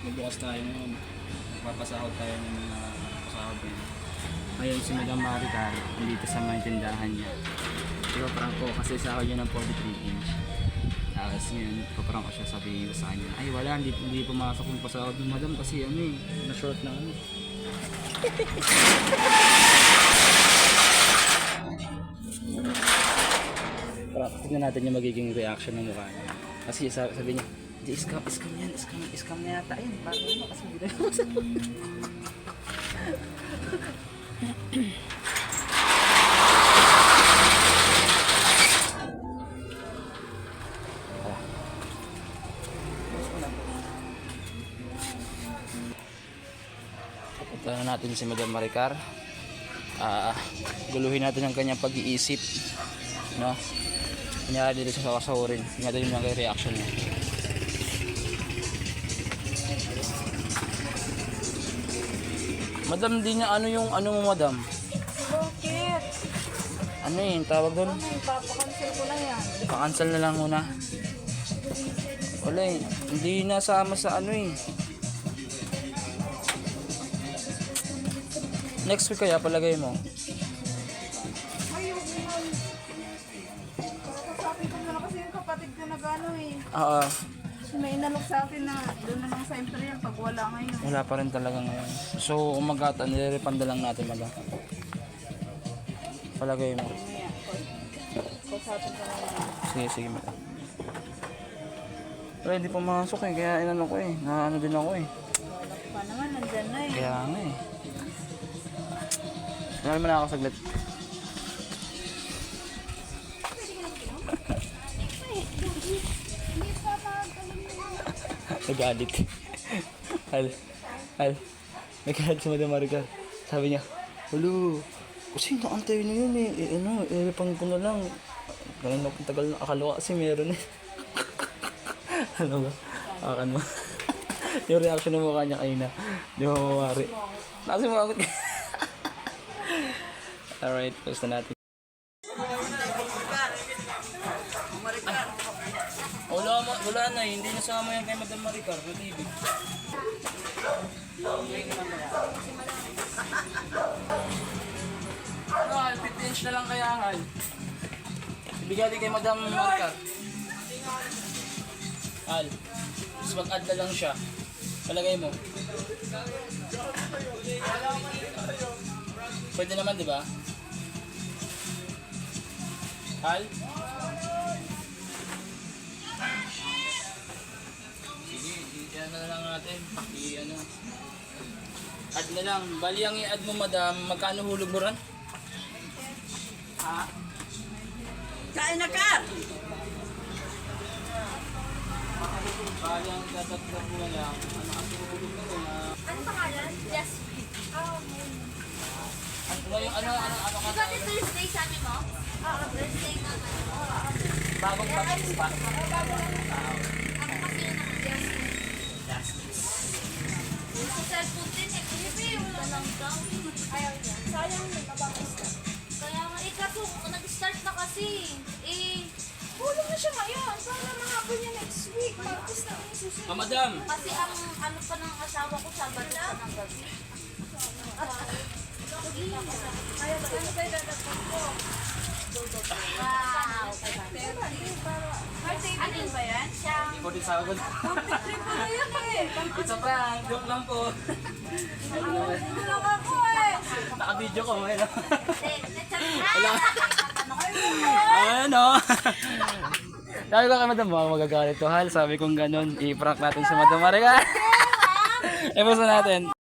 Bubukas tayo ngayon. Magpapasahod tayo ng mga pasahod ko yun. Ngayon si Madam Maricar, nandito sa mga tindahan niya. Diba prank ko kasi sahod niya ng 43 inch. Tapos ngayon, paprank ko siya, sabihin ko sa kanya, ay wala, hindi pumasok yung pasahod ng Madam kasi ano eh, na-short na ano. Para tignan natin yung magiging reaction ng mukha niya. Kasi sabi niya, di scam na yata yun. Bakit ano kasi hindi na masahod. Punta na natin si Madam Maricar. Guluhin natin ang kanyang pag-iisip, no? Kunyari dito sa kasahurin. Tingnan natin yung mga reaction niya. Madam, di niya ano yung ano mo, Madam? Bakit? Ano yung tawag doon? Ano, ipapakancel ko na yan. Pa-cancel na lang muna. Wala eh, hindi nasama sa ano eh. Next week kaya palagay mo? Ayun, yun. Kakasabi ko na kasi yung kapatid ko na gano'n eh. Oo, May inalok sa akin na doon na lang sa Imperial pag wala ngayon. wala pa rin talaga ngayon. So, umagata, nire-refund na lang natin, Madam. Palagay mo. Mamaya, kausapin ko na lang. Sige, Madam. Wala, hindi pumasok eh, kaya inano ko eh. Naano din ako eh. Wala pa naman, nandyan na eh. Kaya nga eh. Sinabi mo na ako saglit. Nagalit. Hal. Nagalit si Madam Maricar. Sabi niya, "Hulo, kasi naantay na yun eh. Pang ko na lang. Ganun ako tagal na. Akala ko kasi meron eh." Ano ba? Akan mo. Yung reaction ng mukha niya kanina. Di mo mawari. Kasi makakot ka. Alright, post na natin. Wala na eh. Hindi nasama yan kay Madam Maricar. Matibig. Ah, 15 inch na lang kaya Hal. Ibigay din kay Madam Maricar. Hal. Tapos mag-add na lang siya. Palagay mo. Pwede naman, di ba? Hal? Sige, i-ano na lang natin. I-ano. Add na lang. Bali ang i-add mo, Madam, magkano hulog mo ron? Ha? Kain na ka! Bali ang tatagdag mo lang. Ano ang hulog mo na? Ano pangalan? Yes. Ano yung ano ka? Ikaw din Thursday sabi mo? Oo, Thursday naman. Bagong bakit pa? Ako kasi yun ako, Justice. Sa cellphone din eh. Kasi pa yung wala lang daw. Ayaw niya. Sayang yun, mabangis ka. Kaya nga, kaso nag-start na kasi. Hulog na siya ngayon. Sana mahapon niya next week. Martes na yung susunod. Madam! Kasi ang ano pa ng asawa ko, Sabado pa ng gabi. Ayaw ba? Ano ba yung dadagdag ko? Wow! Ano ba yan? Siyang Ikaw din sa agad. Triple na yan eh. It's a prank! Joke lang po. Hindi lang ako eh. Naka-video ko. Ano? Wala. Ano? Sabi ko kay Madam, magagalit to Hal. Sabi kong ganun, i-prank natin si Madam Maricar. E-post na natin.